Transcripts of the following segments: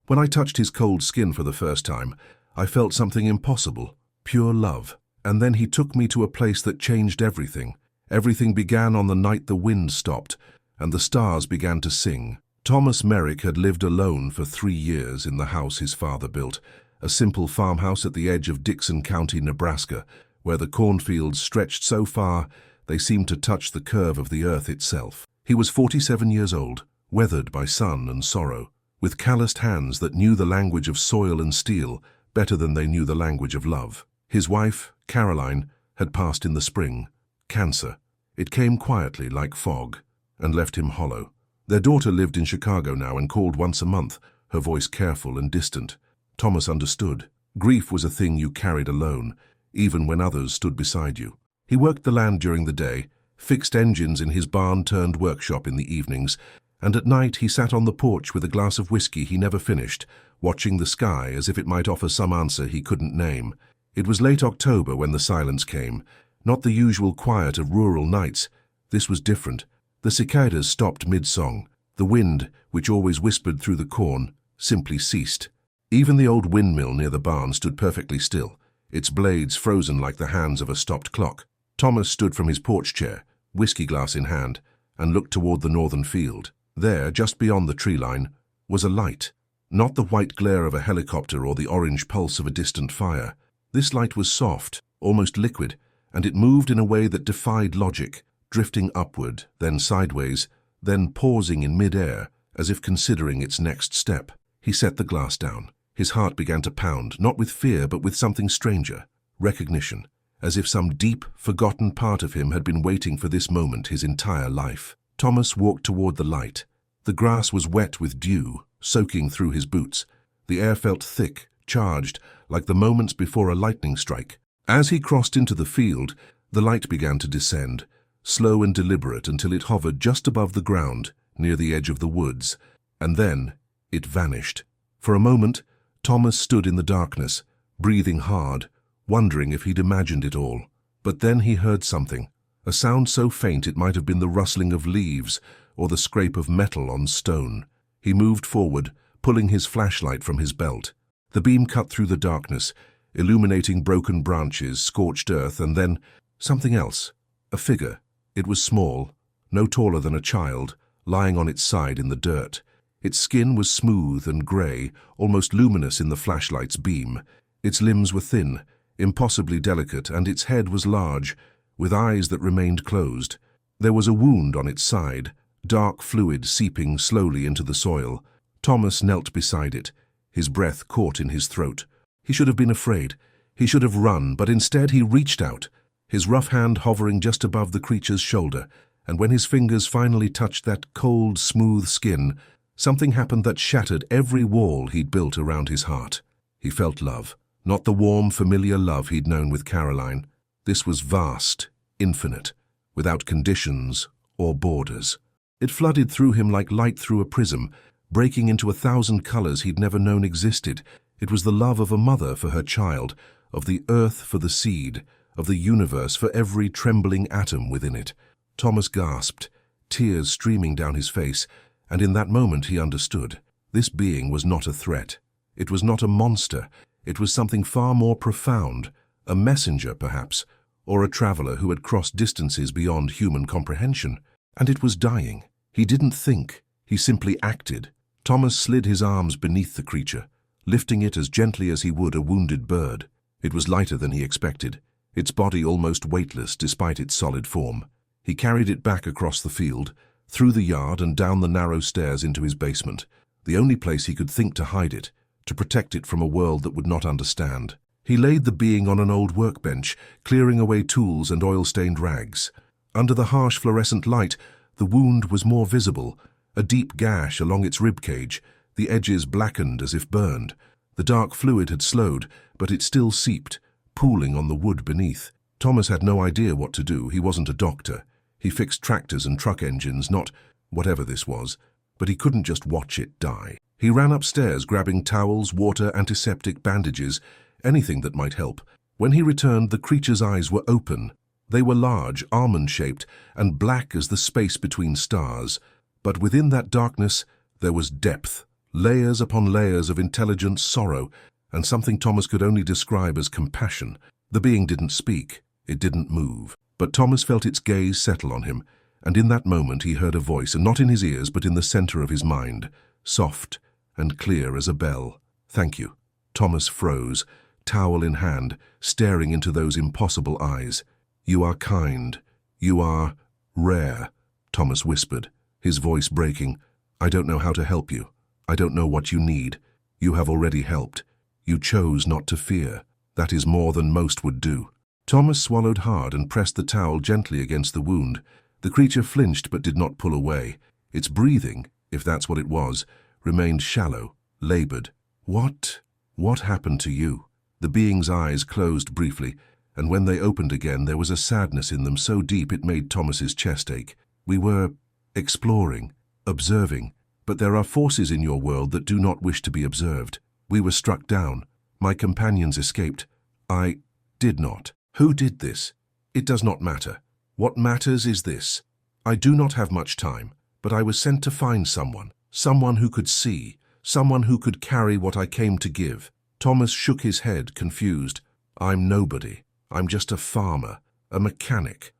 When I touched his cold skin for the first time, I felt something impossible, pure love. And then he took me to a place that changed everything. Everything began on the night the wind stopped, and the stars began to sing. Thomas Merrick had lived alone for 3 years in the house his father built, a simple farmhouse at the edge of Dixon County, Nebraska, where the cornfields stretched so far they seemed to touch the curve of the earth itself. He was 47 years old, weathered by sun and sorrow, with calloused hands that knew the language of soil and steel better than they knew the language of love. His wife, Caroline, had passed in the spring. Cancer. It came quietly like fog and left him hollow. Their daughter lived in Chicago now and called once a month, her voice careful and distant. Thomas understood. Grief was a thing you carried alone, even when others stood beside you. He worked the land during the day, fixed engines in his barn-turned-workshop in the evenings, and at night he sat on the porch with a glass of whiskey he never finished, watching the sky as if it might offer some answer he couldn't name. It was late October when the silence came, not the usual quiet of rural nights. This was different. The cicadas stopped mid-song. The wind, which always whispered through the corn, simply ceased. Even the old windmill near the barn stood perfectly still, its blades frozen like the hands of a stopped clock. Thomas stood from his porch chair, whiskey glass in hand, and looked toward the northern field. There, just beyond the tree line, was a light. Not the white glare of a helicopter or the orange pulse of a distant fire. This light was soft, almost liquid, and it moved in a way that defied logic, drifting upward, then sideways, then pausing in mid-air, as if considering its next step. He set the glass down. His heart began to pound, not with fear, but with something stranger, recognition, as if some deep, forgotten part of him had been waiting for this moment his entire life. Thomas walked toward the light. The grass was wet with dew, soaking through his boots. The air felt thick, charged, like the moments before a lightning strike. As he crossed into the field, the light began to descend, slow and deliberate until it hovered just above the ground, near the edge of the woods, and then it vanished. For a moment, Thomas stood in the darkness, breathing hard, wondering if he'd imagined it all. But then he heard something, a sound so faint it might have been the rustling of leaves or the scrape of metal on stone. He moved forward, pulling his flashlight from his belt. The beam cut through the darkness, illuminating broken branches, scorched earth, and then something else, a figure. It was small, no taller than a child, lying on its side in the dirt. Its skin was smooth and grey, almost luminous in the flashlight's beam. Its limbs were thin, impossibly delicate, and its head was large, with eyes that remained closed. There was a wound on its side, dark fluid seeping slowly into the soil. Thomas knelt beside it, his breath caught in his throat. He should have been afraid. He should have run, but instead he reached out, his rough hand hovering just above the creature's shoulder, and when his fingers finally touched that cold, smooth skin, something happened that shattered every wall he'd built around his heart. He felt love, not the warm, familiar love he'd known with Caroline. This was vast, infinite, without conditions or borders. It flooded through him like light through a prism, breaking into 1,000 colors he'd never known existed. It was the love of a mother for her child, of the earth for the seed, of the universe for every trembling atom within it. Thomas gasped, tears streaming down his face, and in that moment he understood. This being was not a threat. It was not a monster. It was something far more profound, a messenger perhaps, or a traveler who had crossed distances beyond human comprehension. And it was dying. He didn't think. He simply acted. Thomas slid his arms beneath the creature, lifting it as gently as he would a wounded bird. It was lighter than he expected, its body almost weightless despite its solid form. He carried it back across the field, through the yard and down the narrow stairs into his basement, the only place he could think to hide it, to protect it from a world that would not understand. He laid the being on an old workbench, clearing away tools and oil-stained rags. Under the harsh fluorescent light, the wound was more visible, a deep gash along its ribcage, the edges blackened as if burned. The dark fluid had slowed, but it still seeped, pooling on the wood beneath. Thomas had no idea what to do. He wasn't a doctor. He fixed tractors and truck engines, not whatever this was, but he couldn't just watch it die. He ran upstairs, grabbing towels, water, antiseptic, bandages, anything that might help. When he returned, the creature's eyes were open. They were large, almond-shaped, and black as the space between stars. But within that darkness, there was depth, layers upon layers of intelligent sorrow, and something Thomas could only describe as compassion. The being didn't speak, it didn't move, but Thomas felt its gaze settle on him, and in that moment he heard a voice, and not in his ears but in the center of his mind, soft and clear as a bell. "Thank you." Thomas froze, towel in hand, staring into those impossible eyes. "You are kind. You are rare," Thomas whispered, his voice breaking. "I don't know how to help you. I don't know what you need. You have already helped. You chose not to fear. That is more than most would do." Thomas swallowed hard and pressed the towel gently against the wound. The creature flinched but did not pull away. Its breathing, if that's what it was, remained shallow, labored. What happened to you?" The being's eyes closed briefly, and when they opened again there was a sadness in them so deep it made Thomas's chest ache. "We were exploring, observing, but there are forces in your world that do not wish to be observed. We were struck down. My companions escaped. I did not. Who did this? It does not matter. What matters is this. I do not have much time, but I was sent to find someone who could see, someone who could carry what I came to give." Thomas shook his head, confused. "I'm nobody. I'm just a farmer, a mechanic.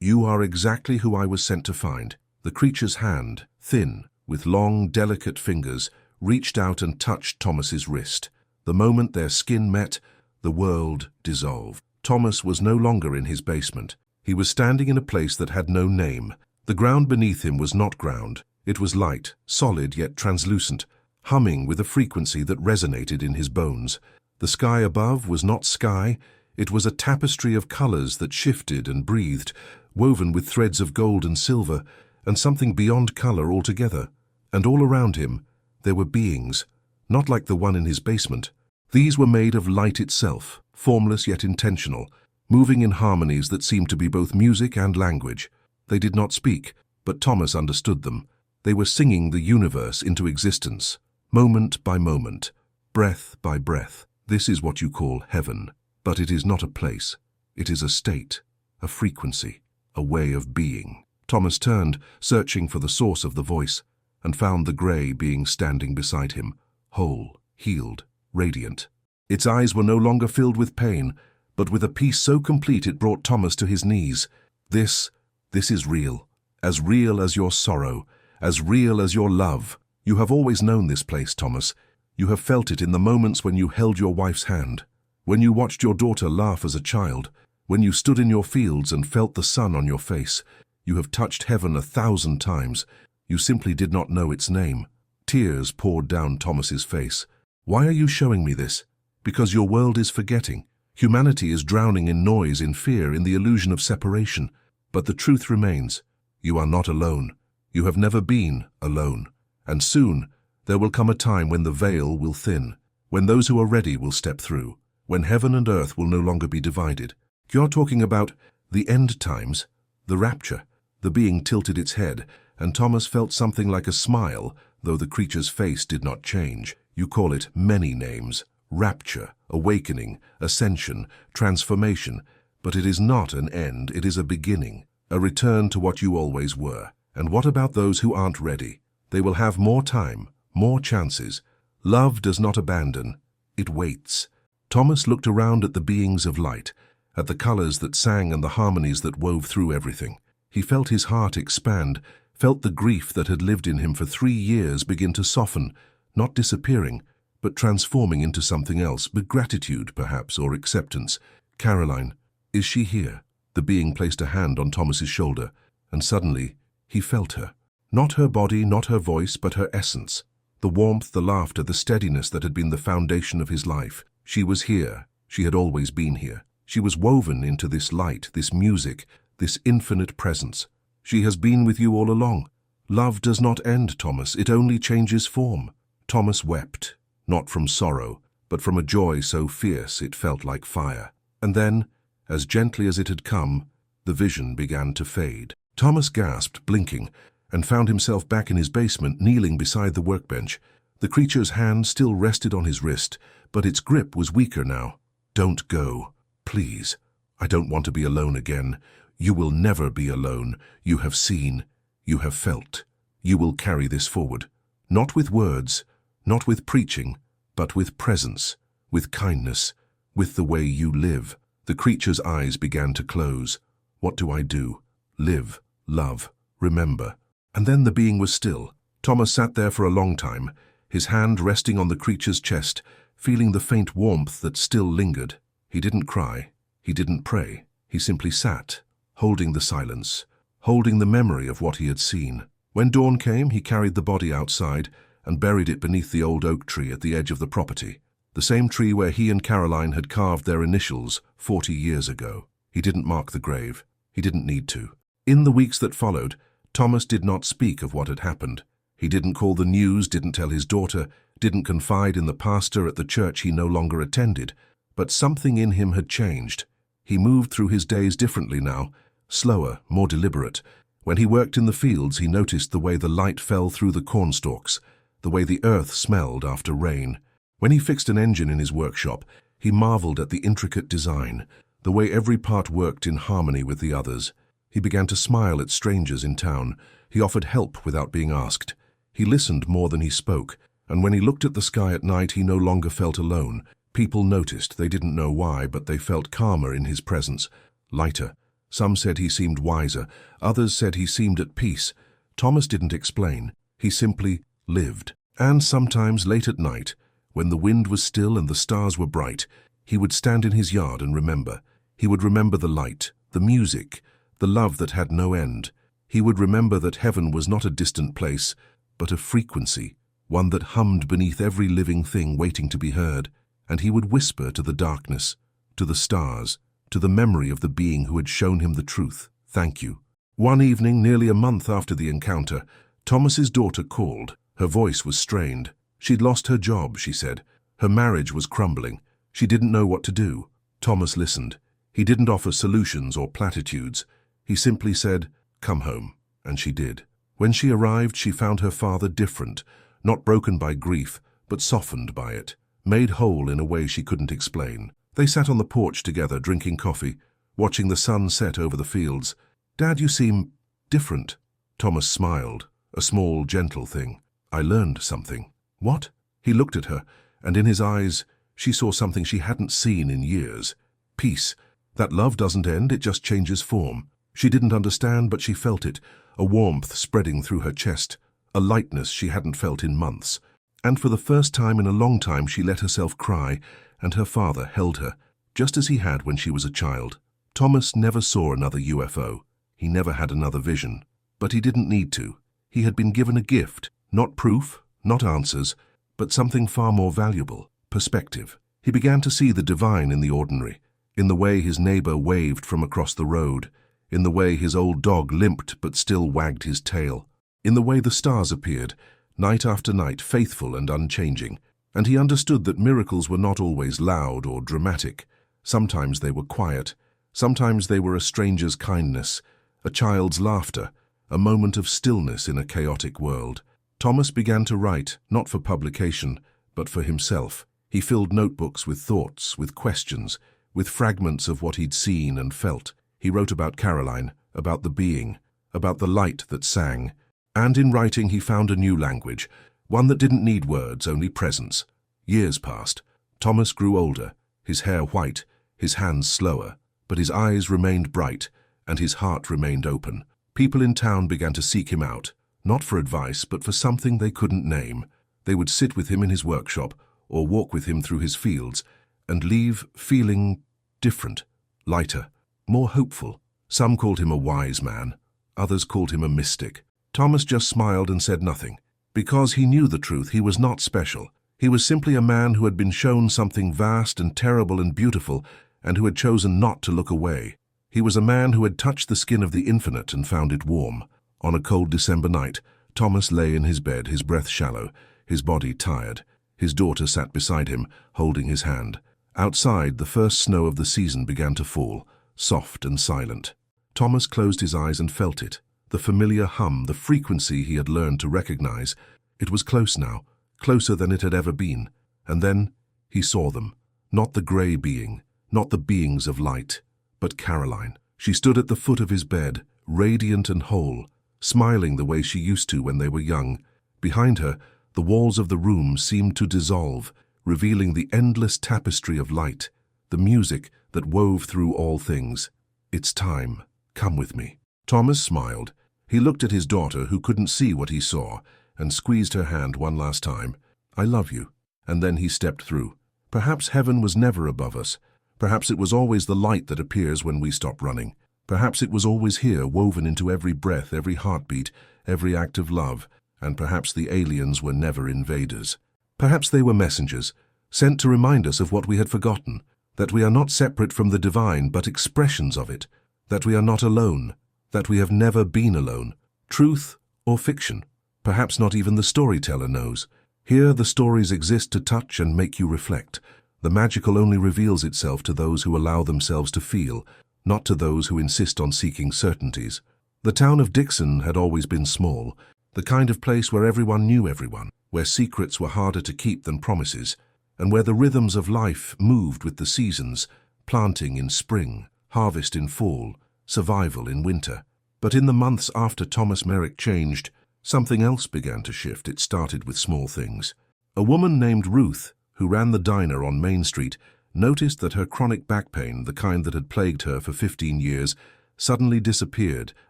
You are exactly who I was sent to find." The creature's hand, thin, with long, delicate fingers, reached out and touched Thomas's wrist. The moment their skin met, the world dissolved. Thomas was no longer in his basement. He was standing in a place that had no name. The ground beneath him was not ground. It was light, solid yet translucent, humming with a frequency that resonated in his bones. The sky above was not sky. It was a tapestry of colors that shifted and breathed, woven with threads of gold and silver, and something beyond color altogether. And all around him, there were beings, not like the one in his basement. These were made of light itself, formless yet intentional, moving in harmonies that seemed to be both music and language. They did not speak, but Thomas understood them. They were singing the universe into existence, moment by moment, breath by breath. This is what you call heaven, but it is not a place. It is a state, a frequency, a way of being. Thomas turned, searching for the source of the voice, and found the grey being standing beside him, whole, healed, radiant. Its eyes were no longer filled with pain, but with a peace so complete it brought Thomas to his knees. This is real as your sorrow, as real as your love. You have always known this place, Thomas. You have felt it in the moments when you held your wife's hand, when you watched your daughter laugh as a child, when you stood in your fields and felt the sun on your face. You have touched heaven 1,000 times. You simply did not know its name. Tears poured down Thomas's face. "Why are you showing me this?" "Because your world is forgetting. Humanity is drowning in noise, in fear, in the illusion of separation. But the truth remains. You are not alone. You have never been alone. And soon, there will come a time when the veil will thin, when those who are ready will step through, when heaven and earth will no longer be divided. You're talking about the end times, the rapture." The being tilted its head, and Thomas felt something like a smile, though the creature's face did not change. "You call it many names. Rapture, awakening, ascension, transformation. But it is not an end, it is a beginning, a return to what you always were. And what about those who aren't ready? They will have more time, more chances. Love does not abandon, it waits." Thomas looked around at the beings of light, at the colors that sang and the harmonies that wove through everything. He felt his heart expand, felt the grief that had lived in him for 3 years begin to soften, not disappearing, but transforming into something else, with gratitude, perhaps, or acceptance. "Caroline, is she here?" The being placed a hand on Thomas's shoulder, and suddenly he felt her. Not her body, not her voice, but her essence. The warmth, the laughter, the steadiness that had been the foundation of his life. She was here. She had always been here. She was woven into this light, this music, this infinite presence. She has been with you all along. Love does not end, Thomas. It only changes form. Thomas wept, not from sorrow, but from a joy so fierce it felt like fire. And then, as gently as it had come, the vision began to fade. Thomas gasped, blinking, and found himself back in his basement, kneeling beside the workbench. The creature's hand still rested on his wrist, but its grip was weaker now. "Don't go, please. I don't want to be alone again. You will never be alone. You have seen, you have felt. You will carry this forward. Not with words, Not with preaching, but with presence, with kindness, with the way you live. The creature's eyes began to close. What do I do? Live, love, remember. And then the being was still. Thomas sat there for a long time, his hand resting on the creature's chest, feeling the faint warmth that still lingered. He didn't cry. He didn't pray. He simply sat, holding the silence, holding the memory of what he had seen. When dawn came, he carried the body outside and buried it beneath the old oak tree at the edge of the property, the same tree where he and Caroline had carved their initials 40 years ago. He didn't mark the grave. He didn't need to. In the weeks that followed, Thomas did not speak of what had happened. He didn't call the news, didn't tell his daughter, didn't confide in the pastor at the church he no longer attended. But something in him had changed. He moved through his days differently now, slower, more deliberate. When he worked in the fields, he noticed the way the light fell through the cornstalks, the way the earth smelled after rain. When he fixed an engine in his workshop, he marveled at the intricate design, the way every part worked in harmony with the others. He began to smile at strangers in town. He offered help without being asked. He listened more than he spoke, and when he looked at the sky at night, he no longer felt alone. People noticed, they didn't know why, but they felt calmer in his presence, lighter. Some said he seemed wiser, others said he seemed at peace. Thomas didn't explain, he simply lived. And sometimes late at night, when the wind was still and the stars were bright, he would stand in his yard and remember. He would remember the light, the music, the love that had no end. He would remember that heaven was not a distant place, but a frequency, one that hummed beneath every living thing waiting to be heard. And he would whisper to the darkness, to the stars, to the memory of the being who had shown him the truth, "Thank you." One evening, nearly a month after the encounter, Thomas's daughter called. Her voice was strained. She'd lost her job, she said. Her marriage was crumbling. She didn't know what to do. Thomas listened. He didn't offer solutions or platitudes. He simply said, "Come home," and she did. When she arrived, she found her father different, not broken by grief, but softened by it, made whole in a way she couldn't explain. They sat on the porch together, drinking coffee, watching the sun set over the fields. "Dad, you seem different." Thomas smiled, a small, gentle thing. "I learned something." "What?" He looked at her, and in his eyes she saw something she hadn't seen in years. Peace. That love doesn't end, it just changes form. She didn't understand, but she felt it, a warmth spreading through her chest, a lightness she hadn't felt in months. And for the first time in a long time she let herself cry, and her father held her, just as he had when she was a child. Thomas never saw another UFO. He never had another vision. But he didn't need to. He had been given a gift, not proof, not answers, but something far more valuable, perspective. He began to see the divine in the ordinary, in the way his neighbor waved from across the road, in the way his old dog limped but still wagged his tail, in the way the stars appeared, night after night, faithful and unchanging. And he understood that miracles were not always loud or dramatic. Sometimes they were quiet. Sometimes they were a stranger's kindness, a child's laughter, a moment of stillness in a chaotic world. Thomas began to write, not for publication, but for himself. He filled notebooks with thoughts, with questions, with fragments of what he'd seen and felt. He wrote about Caroline, about the being, about the light that sang. And in writing he found a new language, one that didn't need words, only presence. Years passed. Thomas grew older, his hair white, his hands slower, but his eyes remained bright, and his heart remained open. People in town began to seek him out, not for advice, but for something they couldn't name. They would sit with him in his workshop, or walk with him through his fields, and leave feeling different, lighter, more hopeful. Some called him a wise man, others called him a mystic. Thomas just smiled and said nothing. Because he knew the truth, he was not special. He was simply a man who had been shown something vast and terrible and beautiful, and who had chosen not to look away. He was a man who had touched the skin of the infinite and found it warm. On a cold December night, Thomas lay in his bed, his breath shallow, his body tired. His daughter sat beside him, holding his hand. Outside, the first snow of the season began to fall, soft and silent. Thomas closed his eyes and felt it. The familiar hum, the frequency he had learned to recognize. It was close now, closer than it had ever been. And then he saw them. Not the grey being, not the beings of light, but Caroline. She stood at the foot of his bed, radiant and whole, smiling the way she used to when they were young. Behind her, The walls of the room seemed to dissolve, revealing the endless tapestry of light, the music that wove through all things. "It's time. Come with me." Thomas smiled. He looked at his daughter, who couldn't see what he saw, and squeezed her hand one last time. "I love you." And then he stepped through. Perhaps heaven was never above us. Perhaps it was always the light that appears when we stop running. Perhaps it was always here, woven into every breath, every heartbeat, every act of love. And perhaps the aliens were never invaders. Perhaps they were messengers, sent to remind us of what we had forgotten, that we are not separate from the divine, but expressions of it, that we are not alone, that we have never been alone, truth or fiction. Perhaps not even the storyteller knows. Here the stories exist to touch and make you reflect. The magical only reveals itself to those who allow themselves to feel, not to those who insist on seeking certainties. The town of Dixon had always been small, the kind of place where everyone knew everyone, where secrets were harder to keep than promises, and where the rhythms of life moved with the seasons, planting in spring, harvest in fall, survival in winter. But in the months after Thomas Merrick changed, something else began to shift. It started with small things. A woman named Ruth, who ran the diner on Main Street, noticed that her chronic back pain, the kind that had plagued her for 15 years, suddenly disappeared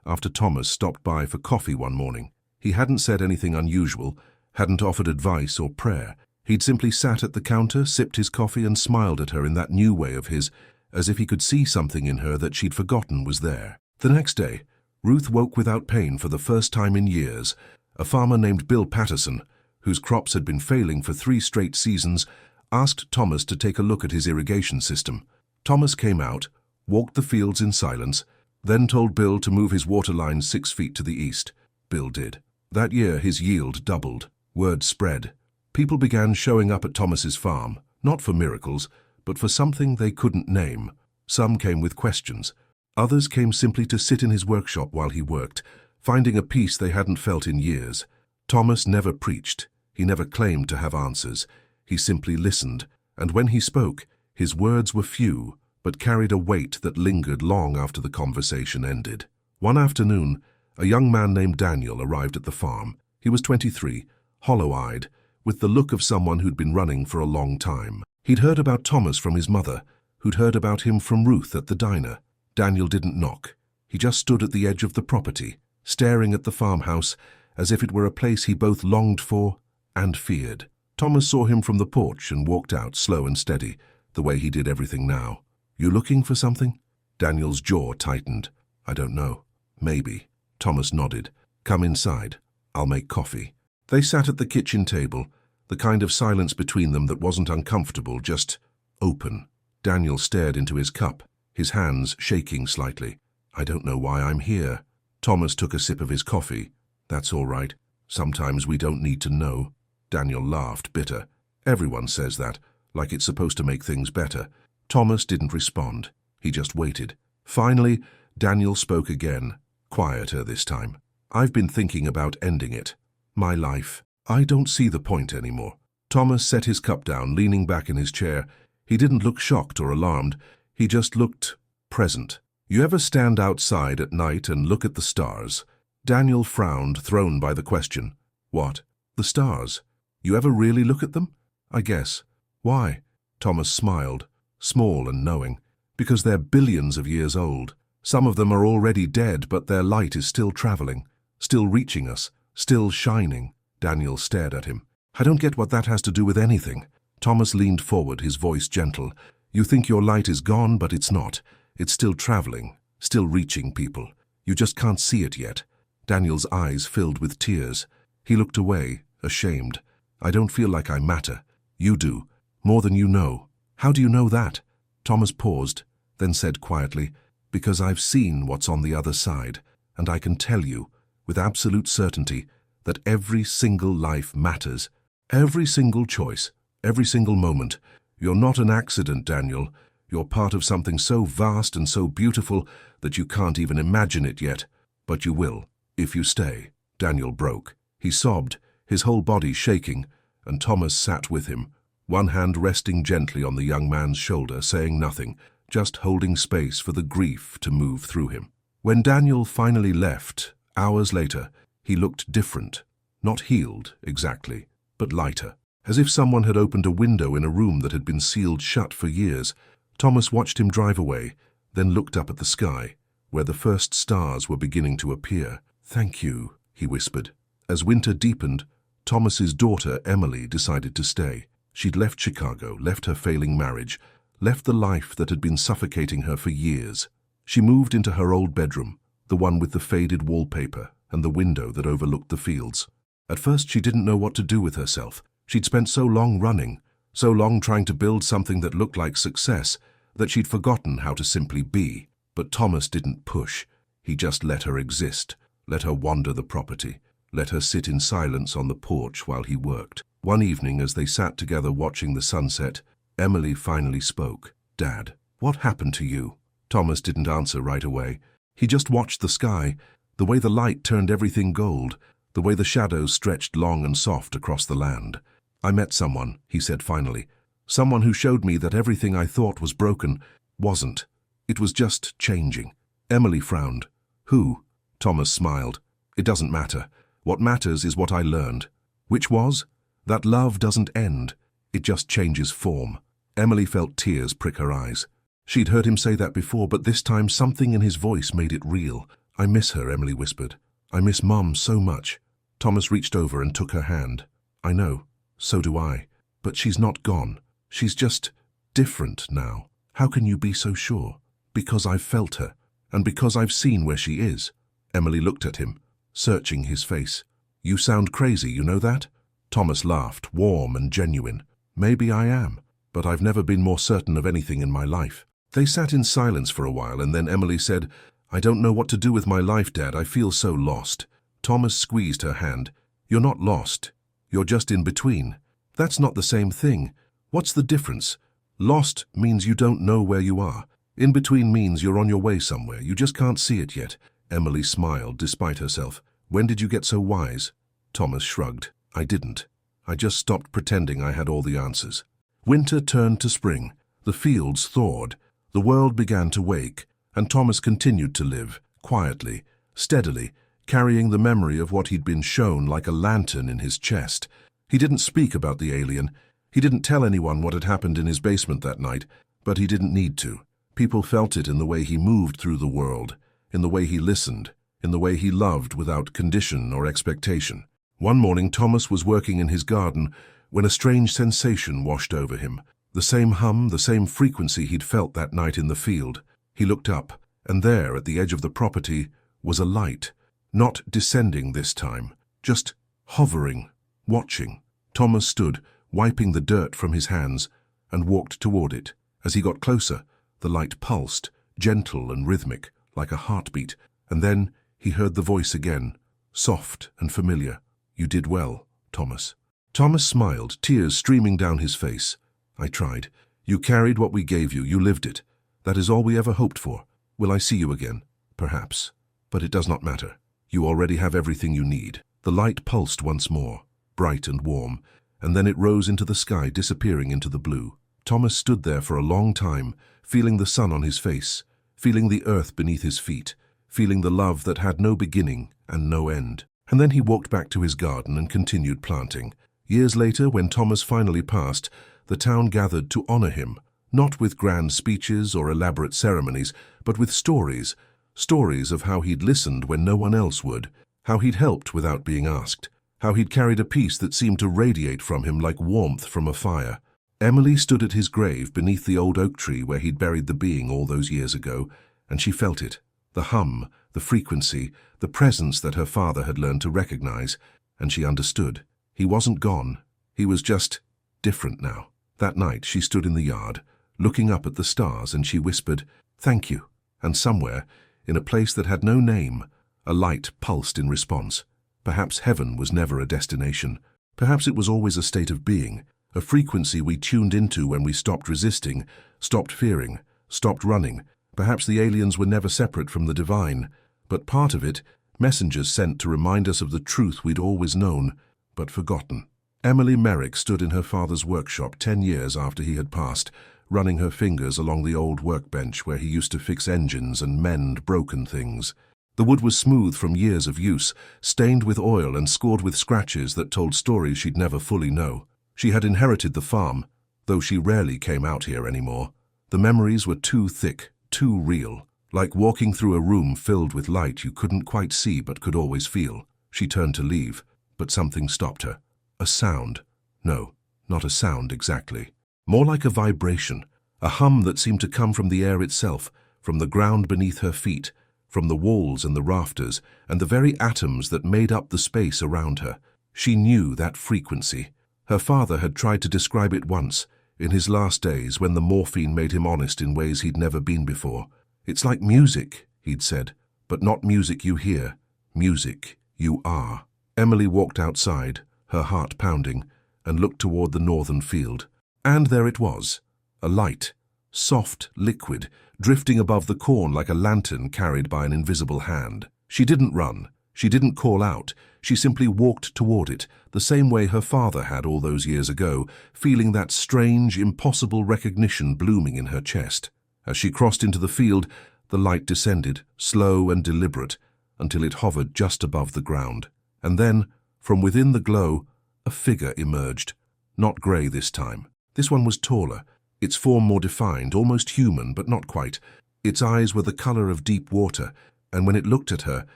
after Thomas stopped by for coffee one morning. He hadn't said anything unusual, hadn't offered advice or prayer. He'd simply sat at the counter, sipped his coffee and smiled at her in that new way of his, as if he could see something in her that she'd forgotten was there. The next day, Ruth woke without pain for the first time in years. A farmer named Bill Patterson, whose crops had been failing for 3 straight seasons, asked Thomas to take a look at his irrigation system. Thomas came out, walked the fields in silence, then told Bill to move his water line 6 feet to the east. Bill did. That year his yield doubled. Word spread. People began showing up at Thomas's farm, not for miracles, but for something they couldn't name. Some came with questions. Others came simply to sit in his workshop while he worked, finding a peace they hadn't felt in years. Thomas never preached. He never claimed to have answers. He simply listened, and when he spoke, his words were few, but carried a weight that lingered long after the conversation ended. One afternoon, a young man named Daniel arrived at the farm. He was 23, hollow-eyed, with the look of someone who'd been running for a long time. He'd heard about Thomas from his mother, who'd heard about him from Ruth at the diner. Daniel didn't knock. He just stood at the edge of the property, staring at the farmhouse as if it were a place he both longed for and feared. Thomas saw him from the porch and walked out, slow and steady, the way he did everything now. "You looking for something?" Daniel's jaw tightened. "I don't know. Maybe." Thomas nodded. "Come inside. I'll make coffee." They sat at the kitchen table, the kind of silence between them that wasn't uncomfortable, just open. Daniel stared into his cup, his hands shaking slightly. "I don't know why I'm here." Thomas took a sip of his coffee. "That's all right. Sometimes we don't need to know." Daniel laughed, bitter. "Everyone says that, like it's supposed to make things better." Thomas didn't respond. He just waited. Finally, Daniel spoke again, quieter this time. "I've been thinking about ending it. My life. I don't see the point anymore." Thomas set his cup down, leaning back in his chair. He didn't look shocked or alarmed. He just looked present. "You ever stand outside at night and look at the stars?" Daniel frowned, thrown by the question. "What? The stars? You ever really look at them?" "I guess." "Why?" Thomas smiled, small and knowing. "Because they're billions of years old. Some of them are already dead, but their light is still traveling, still reaching us, still shining." Daniel stared at him. "I don't get what that has to do with anything." Thomas leaned forward, his voice gentle. "You think your light is gone, but it's not. It's still traveling, still reaching people. You just can't see it yet." Daniel's eyes filled with tears. He looked away, ashamed. "I don't feel like I matter. You do, more than you know." "How do you know that?" Thomas paused, then said quietly, "Because I've seen what's on the other side, and I can tell you, with absolute certainty, that every single life matters. Every single choice, every single moment. You're not an accident, Daniel. You're part of something so vast and so beautiful that you can't even imagine it yet. But you will, if you stay." Daniel broke. He sobbed, his whole body shaking, and Thomas sat with him, one hand resting gently on the young man's shoulder, saying nothing, just holding space for the grief to move through him. When Daniel finally left, hours later, he looked different. Not healed, exactly, but lighter. As if someone had opened a window in a room that had been sealed shut for years. Thomas watched him drive away, then looked up at the sky, where the first stars were beginning to appear. "Thank you," he whispered. As winter deepened, Thomas's daughter, Emily, decided to stay. She'd left Chicago, left her failing marriage, left the life that had been suffocating her for years. She moved into her old bedroom, the one with the faded wallpaper and the window that overlooked the fields. At first she didn't know what to do with herself. She'd spent so long running, so long trying to build something that looked like success, that she'd forgotten how to simply be. But Thomas didn't push. He just let her exist, let her wander the property, let her sit in silence on the porch while he worked. One evening, as they sat together watching the sunset, Emily finally spoke. "Dad, what happened to you?" Thomas didn't answer right away. He just watched the sky, the way the light turned everything gold, the way the shadows stretched long and soft across the land. "I met someone," he said finally. "Someone who showed me that everything I thought was broken wasn't. It was just changing." Emily frowned. "Who?" Thomas smiled. "It doesn't matter. What matters is what I learned." "Which was?" "That love doesn't end. It just changes form." Emily felt tears prick her eyes. She'd heard him say that before, but this time something in his voice made it real. "I miss her," Emily whispered. "I miss Mom so much." Thomas reached over and took her hand. "I know. So do I. But she's not gone. She's just different now." "How can you be so sure?" "Because I've felt her, and because I've seen where she is." Emily looked at him, searching his face. "You sound crazy, you know that?" Thomas laughed, warm and genuine. "Maybe I am, but I've never been more certain of anything in my life." They sat in silence for a while, and then Emily said, "I don't know what to do with my life, Dad. I feel so lost." Thomas squeezed her hand. "You're not lost. You're just in between. That's not the same thing. What's the difference? Lost means you don't know where you are. In between means you're on your way somewhere. You just can't see it yet." Emily smiled despite herself. "When did you get so wise?" Thomas shrugged. "I didn't. I just stopped pretending I had all the answers." Winter turned to spring. The fields thawed. The world began to wake, and Thomas continued to live, quietly, steadily, carrying the memory of what he'd been shown like a lantern in his chest. He didn't speak about the alien. He didn't tell anyone what had happened in his basement that night, but he didn't need to. People felt it in the way he moved through the world, in the way he listened, in the way he loved without condition or expectation. One morning Thomas was working in his garden when a strange sensation washed over him. The same hum, the same frequency he'd felt that night in the field. He looked up, and there, at the edge of the property, was a light. Not descending this time, just hovering, watching. Thomas stood, wiping the dirt from his hands, and walked toward it. As he got closer, the light pulsed, gentle and rhythmic, like a heartbeat, and then he heard the voice again, soft and familiar. "You did well, Thomas." Thomas smiled, tears streaming down his face. "I tried. You carried what we gave you. You lived it. That is all we ever hoped for. Will I see you again? Perhaps. But it does not matter. You already have everything you need." The light pulsed once more, bright and warm, and then it rose into the sky, disappearing into the blue. Thomas stood there for a long time, feeling the sun on his face, feeling the earth beneath his feet, feeling the love that had no beginning and no end. And then he walked back to his garden and continued planting. Years later, when Thomas finally passed, the town gathered to honor him, not with grand speeches or elaborate ceremonies, but with stories. Stories of how he'd listened when no one else would, how he'd helped without being asked, how he'd carried a peace that seemed to radiate from him like warmth from a fire. Emily stood at his grave beneath the old oak tree where he'd buried the being all those years ago, and she felt it, the hum, the frequency, the presence that her father had learned to recognize, and she understood. He wasn't gone. He was just different now. That night she stood in the yard, looking up at the stars, and she whispered, "Thank you." And somewhere, in a place that had no name, a light pulsed in response. Perhaps heaven was never a destination. Perhaps it was always a state of being, a frequency we tuned into when we stopped resisting, stopped fearing, stopped running. Perhaps the aliens were never separate from the divine, but part of it, messengers sent to remind us of the truth we'd always known, but forgotten. Emily Merrick stood in her father's workshop 10 years after he had passed, running her fingers along the old workbench where he used to fix engines and mend broken things. The wood was smooth from years of use, stained with oil and scored with scratches that told stories she'd never fully know. She had inherited the farm, though she rarely came out here anymore. The memories were too thick, too real, like walking through a room filled with light you couldn't quite see but could always feel. She turned to leave, but something stopped her. A sound. No, not a sound exactly. More like a vibration, a hum that seemed to come from the air itself, from the ground beneath her feet, from the walls and the rafters, and the very atoms that made up the space around her. She knew that frequency. Her father had tried to describe it once, in his last days when the morphine made him honest in ways he'd never been before. It's like music, he'd said, but not music you hear, music you are. Emily walked outside, her heart pounding, and looked toward the northern field. And there it was, a light, soft liquid, drifting above the corn like a lantern carried by an invisible hand. She didn't run, she didn't call out, she simply walked toward it, the same way her father had all those years ago, feeling that strange, impossible recognition blooming in her chest. As she crossed into the field, the light descended, slow and deliberate, until it hovered just above the ground. And then, from within the glow, a figure emerged. Not grey this time. This one was taller, its form more defined, almost human, but not quite. Its eyes were the colour of deep water, and when it looked at her,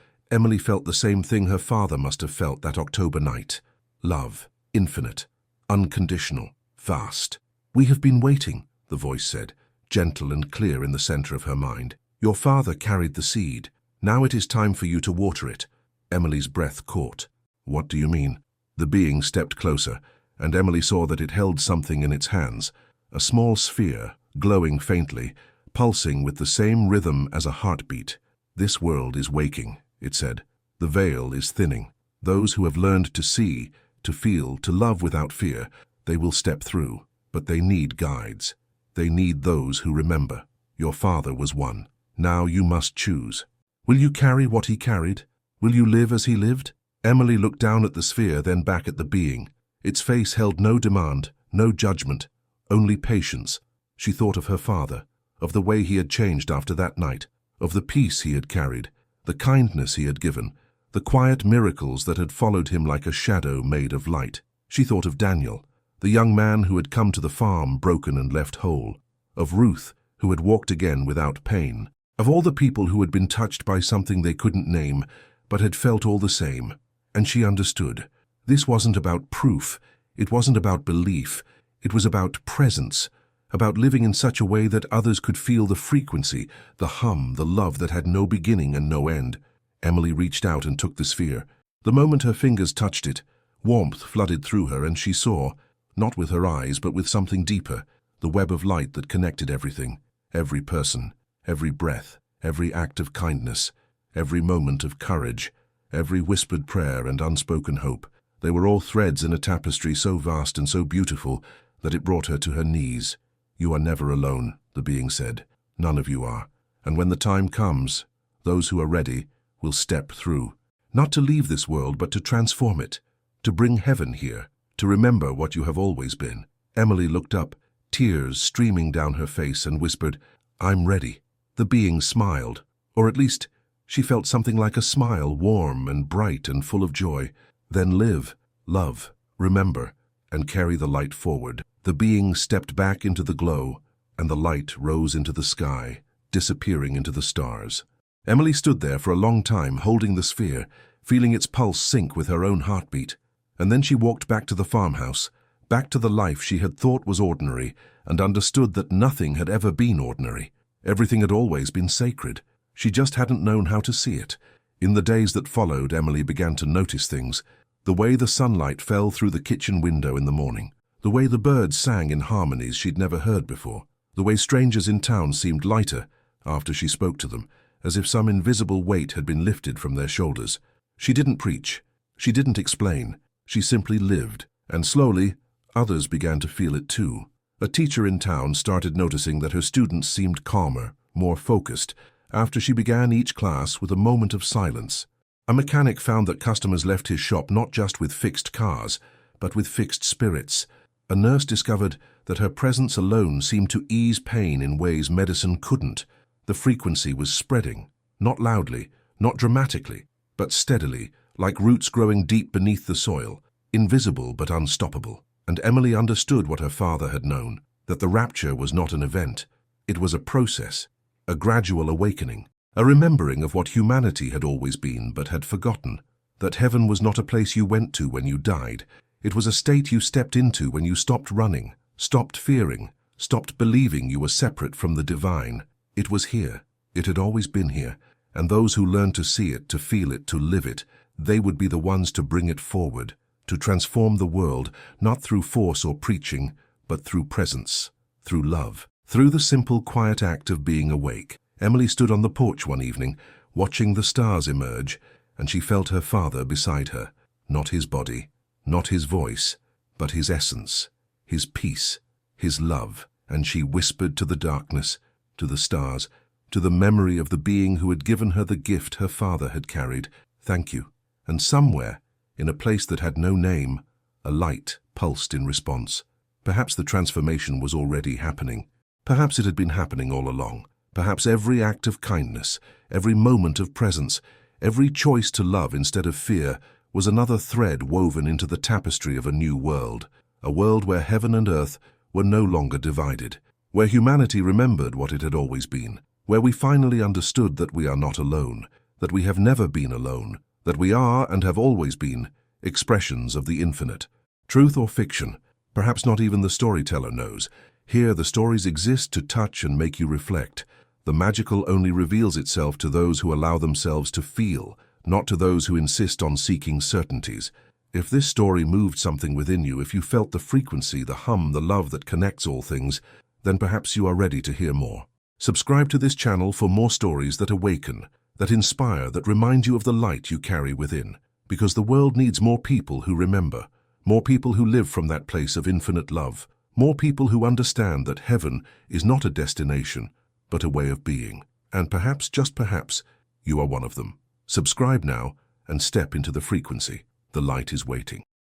Emily felt the same thing her father must have felt that October night. Love, infinite, unconditional, vast. "We have been waiting," the voice said, gentle and clear in the centre of her mind. "Your father carried the seed. Now it is time for you to water it." Emily's breath caught. "What do you mean?" The being stepped closer, and Emily saw that it held something in its hands, a small sphere, glowing faintly, pulsing with the same rhythm as a heartbeat. "This world is waking," it said. "The veil is thinning. Those who have learned to see, to feel, to love without fear, they will step through. But they need guides. They need those who remember. Your father was one. Now you must choose. Will you carry what he carried? Will you live as he lived?" Emily looked down at the sphere, then back at the being. Its face held no demand, no judgment, only patience. She thought of her father, of the way he had changed after that night, of the peace he had carried, the kindness he had given, the quiet miracles that had followed him like a shadow made of light. She thought of Daniel, the young man who had come to the farm broken and left whole, of Ruth, who had walked again without pain, of all the people who had been touched by something they couldn't name, but had felt all the same. And she understood. This wasn't about proof, it wasn't about belief, it was about presence, about living in such a way that others could feel the frequency, the hum, the love that had no beginning and no end. Emily reached out and took the sphere. The moment her fingers touched it, warmth flooded through her, and she saw, not with her eyes but with something deeper, the web of light that connected everything, every person, every breath, every act of kindness, every moment of courage, every whispered prayer and unspoken hope. They were all threads in a tapestry so vast and so beautiful that it brought her to her knees. "You are never alone," the being said. "None of you are. And when the time comes, those who are ready will step through. Not to leave this world, but to transform it, to bring heaven here, to remember what you have always been." Emily looked up, tears streaming down her face, and whispered, "I'm ready." The being smiled, or at least she felt something like a smile, warm and bright and full of joy. "Then live, love, remember, and carry the light forward." The being stepped back into the glow, and the light rose into the sky, disappearing into the stars. Emily stood there for a long time, holding the sphere, feeling its pulse sync with her own heartbeat. And then she walked back to the farmhouse, back to the life she had thought was ordinary, and understood that nothing had ever been ordinary. Everything had always been sacred. She just hadn't known how to see it. In the days that followed, Emily began to notice things. The way the sunlight fell through the kitchen window in the morning. The way the birds sang in harmonies she'd never heard before. The way strangers in town seemed lighter after she spoke to them, as if some invisible weight had been lifted from their shoulders. She didn't preach. She didn't explain. She simply lived. And slowly, others began to feel it too. A teacher in town started noticing that her students seemed calmer, more focused, after she began each class with a moment of silence. A mechanic found that customers left his shop not just with fixed cars, but with fixed spirits. A nurse discovered that her presence alone seemed to ease pain in ways medicine couldn't. The frequency was spreading, not loudly, not dramatically, but steadily, like roots growing deep beneath the soil, invisible but unstoppable. And Emily understood what her father had known, that the rapture was not an event. It was a process, a gradual awakening, a remembering of what humanity had always been but had forgotten, that heaven was not a place you went to when you died. It was a state you stepped into when you stopped running, stopped fearing, stopped believing you were separate from the divine. It was here. It had always been here, and those who learned to see it, to feel it, to live it, they would be the ones to bring it forward, to transform the world, not through force or preaching, but through presence, through love. Through the simple, quiet act of being awake, Emily stood on the porch one evening, watching the stars emerge, and she felt her father beside her, not his body, not his voice, but his essence, his peace, his love. And she whispered to the darkness, to the stars, to the memory of the being who had given her the gift her father had carried, "Thank you." And somewhere, in a place that had no name, a light pulsed in response. Perhaps the transformation was already happening. Perhaps it had been happening all along. Perhaps every act of kindness, every moment of presence, every choice to love instead of fear was another thread woven into the tapestry of a new world, a world where heaven and earth were no longer divided, where humanity remembered what it had always been, where we finally understood that we are not alone, that we have never been alone, that we are and have always been expressions of the infinite. Truth or fiction, perhaps not even the storyteller knows. Here the stories exist to touch and make you reflect. The magical only reveals itself to those who allow themselves to feel, not to those who insist on seeking certainties. If this story moved something within you, if you felt the frequency, the hum, the love that connects all things, then perhaps you are ready to hear more. Subscribe to this channel for more stories that awaken, that inspire, that remind you of the light you carry within. Because the world needs more people who remember, more people who live from that place of infinite love, more people who understand that heaven is not a destination, but a way of being. And perhaps, just perhaps, you are one of them. Subscribe now and step into the frequency. The light is waiting.